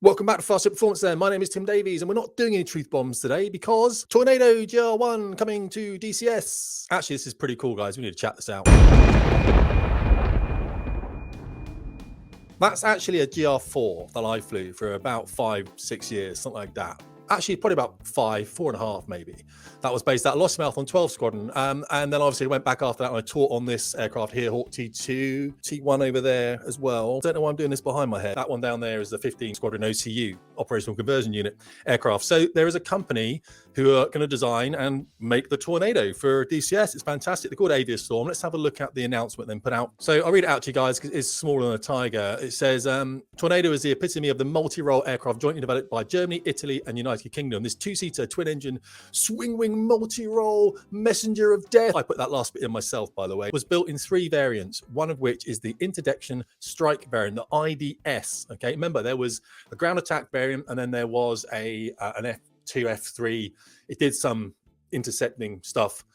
Welcome back to Fast Performance then. My name is Tim Davies and we're not doing any truth bombs today because Tornado GR1 coming to DCS. Actually, this is pretty cool, guys. We need to chat this out. That's actually a GR4 that I flew for about 5-6 years, something like that. Actually, probably about 4.5 maybe. That was based out of Lossmouth on 12 Squadron. And then obviously I went back after that and I taught on this aircraft here, Hawk T2, T1 over there as well. Don't know why I'm doing this behind my head. That one down there is the 15 Squadron OCU, Operational Conversion Unit aircraft. So there is a company who are going to design and make the Tornado for DCS. It's fantastic. They're called Aviastorm. Let's have a look at the announcement then put out. So I'll read it out to you guys because it's smaller than a Tiger. It says, Tornado is the epitome of the multi-role aircraft jointly developed by Germany, Italy, and United Kingdom. This two-seater twin-engine swing-wing multi-role messenger of death, I put that last bit in myself, by the way, was built in 3 variants, one of which is the interdiction strike variant, the IDS. Okay, remember there was a ground attack variant, and then there was an F2, F3. It did some intercepting stuff.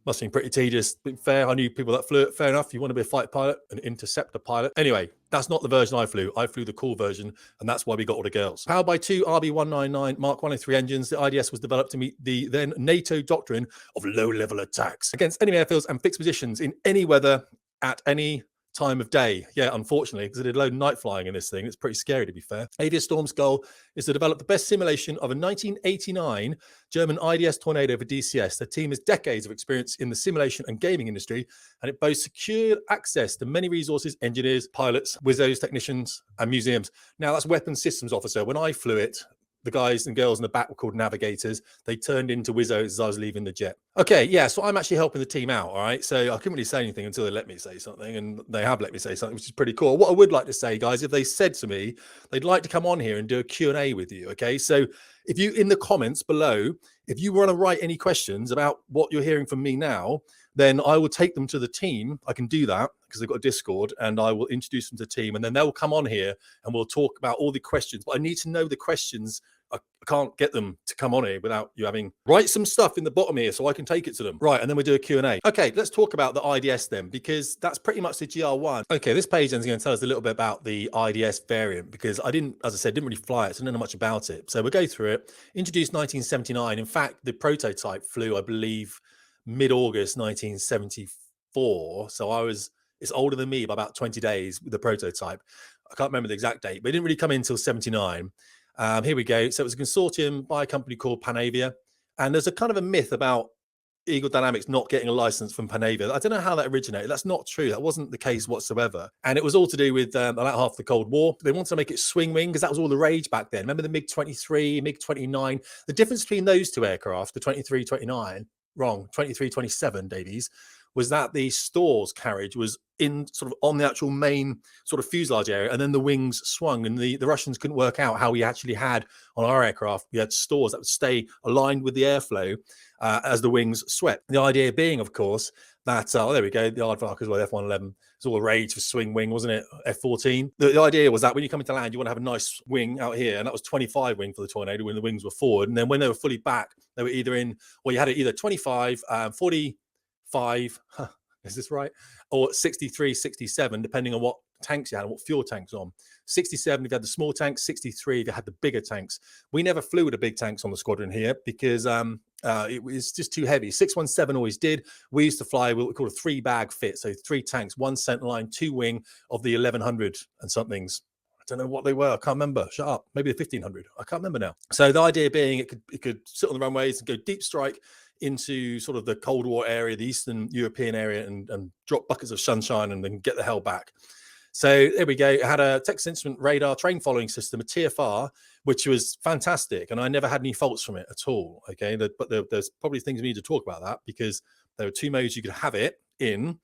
Must have been pretty tedious. But fair, I knew people that flew it. Fair enough. You want to be a fighter pilot, an interceptor pilot. Anyway, that's not the version I flew. I flew the cool version, and that's why we got all the girls. Powered by 2 RB199 Mark 103 engines, the IDS was developed to meet the then NATO doctrine of low-level attacks against enemy airfields and fixed positions in any weather at any time of day. Yeah, unfortunately, because they did a load of night flying in this thing. It's pretty scary, to be fair. Aviastorm's goal is to develop the best simulation of a 1989 German IDS Tornado for DCS. The team has decades of experience in the simulation and gaming industry, and it boasts secure access to many resources, engineers, pilots, WIZOs, technicians, and museums. Now, that's Weapons Systems Officer. When I flew it, the guys and girls in the back were called navigators. They turned into WIZOs as I was leaving the jet. Okay, yeah, so I'm actually helping the team out, all right? So I couldn't really say anything until they let me say something, and they have let me say something, which is pretty cool. What I would like to say, guys, if they said to me, they'd like to come on here and do a Q&A with you, okay? So if you, in the comments below, if you want to write any questions about what you're hearing from me now, then I will take them to the team. I can do that because they've got a Discord, and I will introduce them to the team, and then they'll come on here and we'll talk about all the questions. But I need to know the questions. I can't get them to come on here without you having write some stuff in the bottom here so I can take it to them. Right, and then we do a Q&A. Okay, let's talk about the IDS then, because that's pretty much the GR1. Okay, this page then is going to tell us a little bit about the IDS variant, because I didn't, as I said, didn't really fly it, so I don't know much about it. So we'll go through it. Introduced 1979. In fact, the prototype flew, I believe, mid-August 1974. So it's older than me by about 20 days with the prototype. I can't remember the exact date, but it didn't really come in until 79. Here we go. So it was a consortium by a company called Panavia. And there's a kind of a myth about Eagle Dynamics not getting a license from Panavia. I don't know how that originated. That's not true. That wasn't the case whatsoever. And it was all to do with the latter half of the Cold War. They wanted to make it swing wing because that was all the rage back then. Remember the MiG-23, MiG-29? The difference between those two aircraft, the 23-29, wrong, 23-27, Davies, was that the stores carriage was in sort of on the actual main sort of fuselage area, and then the wings swung, and the Russians couldn't work out how we actually had on our aircraft. We had stores that would stay aligned with the airflow as the wings swept. The idea being, of course, that, oh, there we go, the Aardvark as well, F-111. It's all a rage for swing wing, wasn't it? F-14. The idea was that when you come into land, you want to have a nice wing out here, and that was 25 wing for the Tornado when the wings were forward. And then when they were fully back, they were either in, well, you had it either 25, 45, is this right? Or 63, 67, depending on what tanks you had and what fuel tanks on. 67 if you had the small tanks, 63 if you had the bigger tanks. We never flew with the big tanks on the squadron here because it was just too heavy. 617 always did. We used to fly what we call a 3-bag fit. So 3 tanks, 1 center line, 2 wing of the 1100 and somethings. I don't know what they were. I can't remember. Shut up. Maybe the 1500. I can't remember now. So the idea being it could sit on the runways and go deep strike into sort of the Cold War area, the Eastern European area, and drop buckets of sunshine and then get the hell back. So there we go. It had a Texas Instrument radar train following system, a TFR, which was fantastic. And I never had any faults from it at all. Okay. But there's probably things we need to talk about that, because there were 2 modes you could have it in.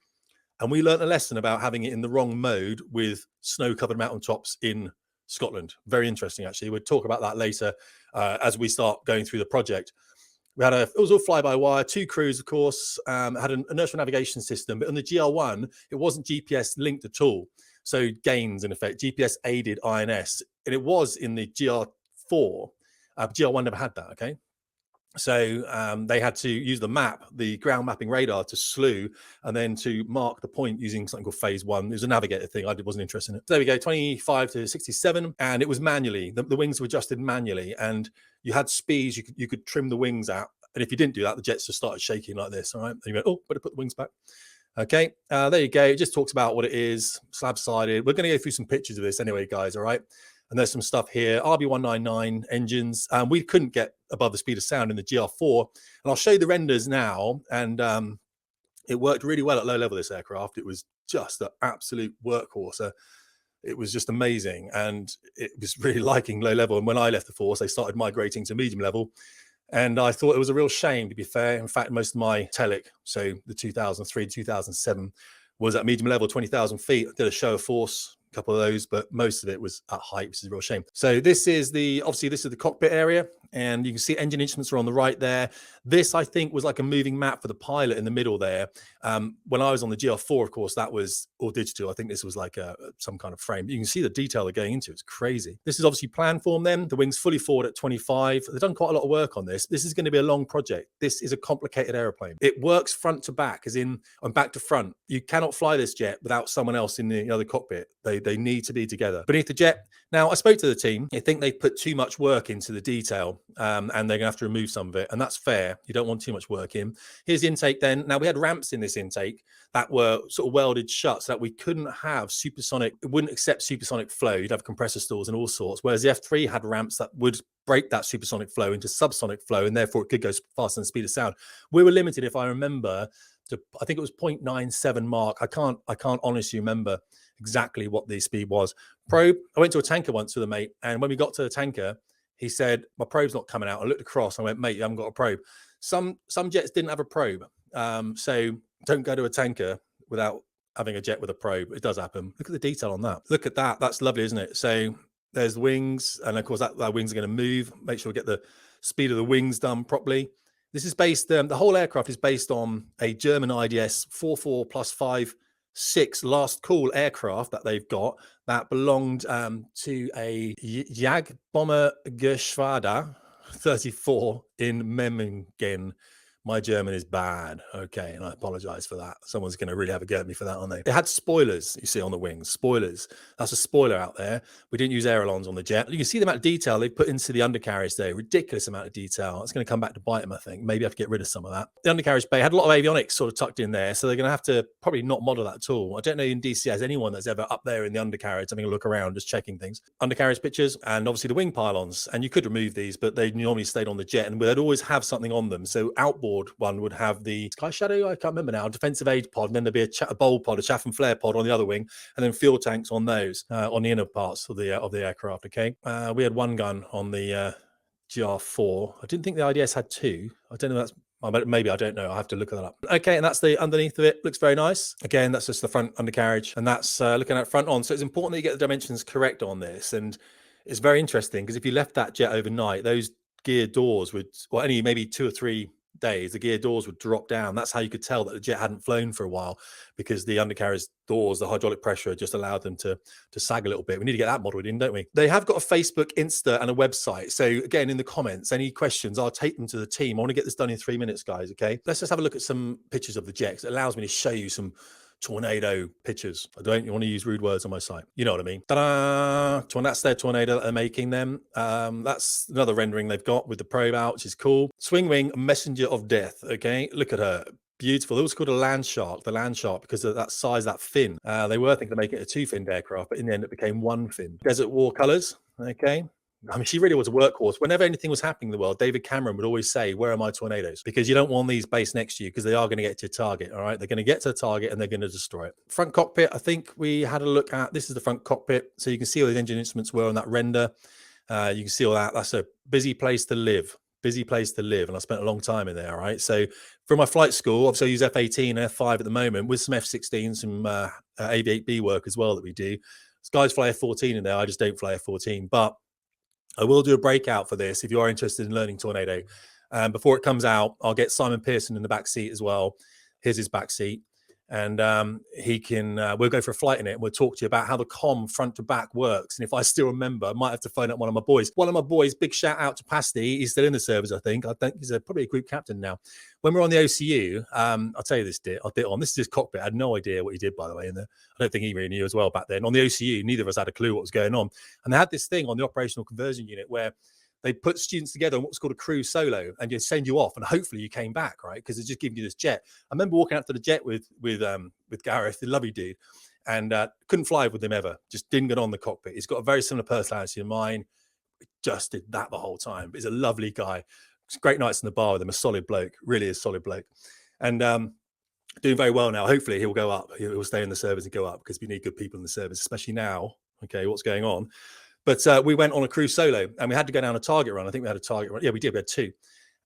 And we learned a lesson about having it in the wrong mode with snow-covered mountaintops in Scotland. Very interesting, actually. We'll talk about that later as we start going through the project. We had it was all fly-by-wire, 2 crews, of course, had an inertial navigation system. But on the GR1, it wasn't GPS linked at all. So gains, in effect, GPS-aided INS. And it was in the GR4. GR1 never had that, okay? So they had to use the map, the ground mapping radar, to slew and then to mark the point using something called phase 1. It was a navigator thing. I wasn't interested in it. So there we go, 25 to 67. And it was manually. The wings were adjusted manually. And you had speeds you could trim the wings out. And if you didn't do that, the jets just started shaking like this. All right. And you went, oh, better put the wings back. Okay. There you go. It just talks about what it is. Slab-sided. We're going to go through some pictures of this anyway, guys. All right. And there's some stuff here, RB199 engines. We couldn't get above the speed of sound in the GR4. And I'll show you the renders now. And it worked really well at low level, this aircraft. It was just an absolute workhorse. It was just amazing. And it was really liking low level. And when I left the force, they started migrating to medium level. And I thought it was a real shame, to be fair. In fact, most of my Telic, so the 2003, 2007, was at medium level, 20,000 feet. I did a show of force, a couple of those, but most of it was at height, which is a real shame. So this is obviously this is the cockpit area, and you can see engine instruments are on the right there. This, I think, was like a moving map for the pilot in the middle there. When I was on the GR4, of course, that was all digital. I think this was like some kind of frame. You can see the detail they're going into. It's crazy. This is obviously plan form then. The wings fully forward at 25. They've done quite a lot of work on this. This is going to be a long project. This is a complicated airplane. It works front to back, as in and back to front. You cannot fly this jet without someone else in the other cockpit. They need to be together. Beneath the jet. Now, I spoke to the team. I think they put too much work into the detail, and they're going to have to remove some of it. And that's fair. You don't want too much work in. Here's the intake then. Now, we had ramps in this intake that were sort of welded shut so that we couldn't have supersonic, it wouldn't accept supersonic flow. You'd have compressor stalls and all sorts. Whereas the F3 had ramps that would break that supersonic flow into subsonic flow, and therefore it could go faster than the speed of sound. We were limited, if I remember, to, I think it was 0.97 mark. I can't honestly remember exactly what the speed was. Probe, I went to a tanker once with a mate, and when we got to the tanker, he said, my probe's not coming out. I looked across, I went, mate, you haven't got a probe. Some jets didn't have a probe. So don't go to a tanker without having a jet with a probe. It does happen. Look at the detail on that. Look at that. That's lovely, isn't it? So there's the wings, and of course that wings are going to move. Make sure we get the speed of the wings done properly. This is based, the whole aircraft is based on a German IDS 44+5-6 last call aircraft that they've got that belonged to a Jagdbombergeschwader 34 in Memmingen. My German is bad. Okay, and I apologize for that. Someone's going to really have a go at me for that, aren't they? It had spoilers, you see, on the wings. Spoilers. That's a spoiler out there. We didn't use ailerons on the jet. You can see the amount of detail they put into the undercarriage there. Ridiculous amount of detail. It's going to come back to bite them, I think. Maybe I have to get rid of some of that. The undercarriage bay had a lot of avionics sort of tucked in there, so they're going to have to probably not model that at all. I don't know in DCS anyone that's ever up there in the undercarriage having a look around, just checking things. Undercarriage pictures, and obviously the wing pylons. And you could remove these, but they normally stayed on the jet, and they'd always have something on them. So outboard one would have the Sky Shadow, I can't remember now, defensive aid pod, and then there'd be a bowl pod, a chaff and flare pod on the other wing, and then fuel tanks on those, on the inner parts of the aircraft. Okay, we had one gun on the GR4. I didn't think the IDS had two. I don't know if that's, maybe, I don't know. I have to look that up. Okay, and that's the underneath of it. Looks very nice. Again, that's just the front undercarriage, and that's looking at front on. So it's important that you get the dimensions correct on this, and it's very interesting because if you left that jet overnight, those gear doors would, or only maybe 2 or 3 days, the gear doors would drop down. That's how you could tell that the jet hadn't flown for a while, because the undercarriage doors, the hydraulic pressure just allowed them to sag a little bit. We need to get that modeled in, don't we? They have got a Facebook, Insta, and a website. So again, in the comments, any questions, I'll take them to the team. I want to get this done in 3 minutes, guys. Okay, let's just have a look at some pictures of the jet. It allows me to show you some tornado pictures. I don't want to use rude words on my site. You know what I mean? Ta-da! That's their tornado that they're making them. That's another rendering they've got with the probe out, which is cool. Swing wing, messenger of death. Okay, look at her. Beautiful. It was called a land shark, the land shark, because of that size, that fin. They were thinking of making it a 2-finned aircraft, but in the end it became 1 fin. Desert War colors. Okay. I mean, she really was a workhorse. Whenever anything was happening in the world, David Cameron would always say, where are my tornadoes? Because you don't want these based next to you, because they are going to get to your target. All right. They're going to get to the target and they're going to destroy it. Front cockpit. I think we had a look at, this is the front cockpit. So you can see all the engine instruments were on that render. You can see all that. That's a busy place to live. Busy place to live. And I spent a long time in there. All right. So for my flight school, obviously I use F-18 and F-5 at the moment with some F-16, some AV-8B work as well that we do. Guys fly F-14 in there. I just don't fly F-14, but I will do a breakout for this if you are interested in learning Tornado. Before it comes out, I'll get Simon Pearson in the back seat as well. Here's his back seat. and he can we'll go for a flight in it, and we'll talk to you about how the comm front to back works. And if I still remember, I might have to phone up one of my boys. Big shout out to Pasty. He's still in the service, I think he's probably a group captain now. When we're on the OCU, I'll tell you this, I'll do it on. This is his cockpit. I had no idea what he did, by the way. And I don't think he really knew as well back then. On the OCU, neither of us had a clue what was going on. And they had this thing on the operational conversion unit where they put students together on what's called a crew solo, and you send you off, and hopefully you came back, right? Because it's just giving you this jet. I remember walking out to the jet with Gareth, the lovely dude, and couldn't fly with him ever. Just didn't get on the cockpit. He's got a very similar personality to mine. Just did that the whole time. But he's a lovely guy. It's great nights in the bar with him. A solid bloke, really a solid bloke, and doing very well now. Hopefully he'll go up. He'll stay in the service and go up, because we need good people in the service, especially now. Okay, what's going on? But we went on a crew solo, and we had to go down a target run. I think we had a target run. Yeah, we did. We had 2.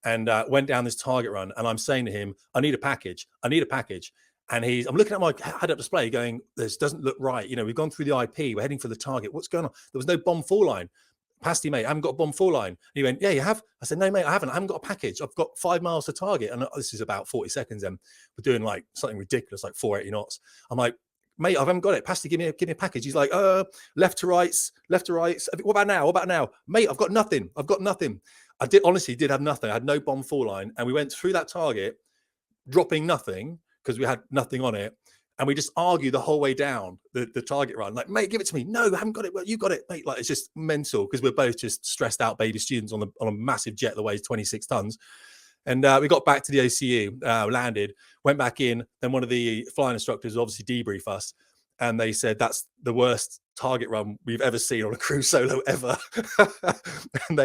And went down this target run. And I'm saying to him, I need a package. I need a package. And I'm looking at my head-up display going, this doesn't look right. You know, we've gone through the IP. We're heading for the target. What's going on? There was no bomb fall line. Pasty, mate, I haven't got a bomb fall line. And he went, yeah, you have? I said, no, mate, I haven't. I haven't got a package. I've got 5 miles to target. And this is about 40 seconds. And we're doing like something ridiculous, like 480 knots. I'm like, mate, I haven't got it. Pasty, give me a package. He's like, left to rights. What about now? Mate, I've got nothing. I honestly did have nothing. I had no bomb fall line. And we went through that target, dropping nothing, because we had nothing on it. And we just argued the whole way down the target run. Like, mate, give it to me. No, I haven't got it. Well, you got it, mate. Like, it's just mental, because we're both just stressed out baby students on a massive jet that weighs 26 tons. And we got back to the OCU, landed, went back in. Then one of the flying instructors obviously debriefed us, and they said that's the worst target run we've ever seen on a crew solo ever. and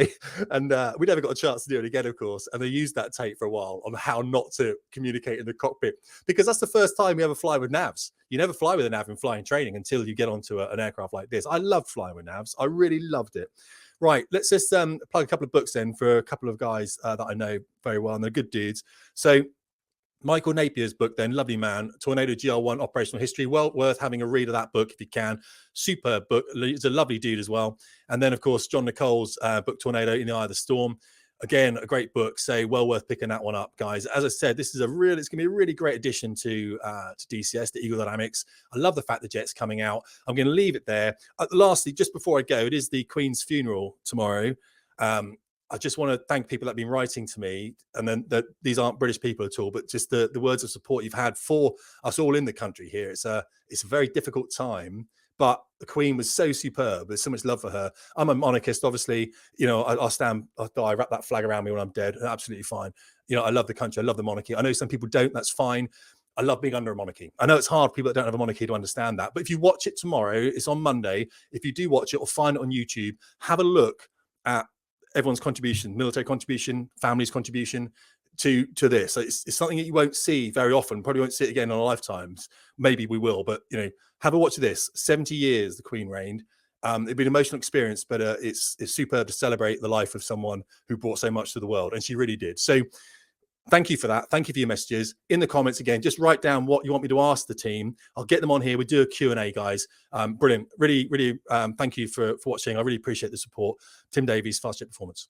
we never got a chance to do it again, of course. And they used that tape for a while on how not to communicate in the cockpit, because that's the first time you ever fly with navs. You never fly with a nav in flying training until you get onto an aircraft like this. I loved flying with navs. I really loved it. Right, let's just plug a couple of books then for a couple of guys that I know very well, and they're good dudes. So Michael Napier's book then, lovely man, Tornado GR1 Operational History. Well worth having a read of that book if you can. Superb book. He's a lovely dude as well. And then, of course, John Nicole's book, Tornado in the Eye of the Storm. Again, a great book. So well worth picking that one up, guys. As I said, this is it's going to be a really great addition to DCS, to Eagle Dynamics. I love the fact the jet's coming out. I'm going to leave it there. Lastly, just before I go, it is the Queen's funeral tomorrow. I just want to thank people that have been writing to me, and then these aren't British people at all, but just the words of support you've had for us all in the country here. It's a very difficult time, but the Queen was so superb. There's so much love for her. I'm a monarchist, obviously. You know, I'll die, wrap that flag around me when I'm dead. Absolutely fine. You know, I love the country. I love the monarchy. I know some people don't. That's fine. I love being under a monarchy. I know it's hard for people that don't have a monarchy to understand that. But if you watch it tomorrow, it's on Monday. If you do watch it or find it on YouTube, have a look at everyone's contribution, military contribution, family's contribution to this. So it's something that you won't see very often. Probably won't see it again in our lifetimes. Maybe we will, but you know, have a watch of this. 70 years the Queen reigned. It'd be an emotional experience, but it's superb to celebrate the life of someone who brought so much to the world, and she really did. So thank you for that. Thank you for your messages. In the comments again, just write down what you want me to ask the team. I'll get them on here. We do a Q&A, guys. Brilliant. Really, really thank you for watching. I really appreciate the support. Tim Davies, Fast Jet Performance.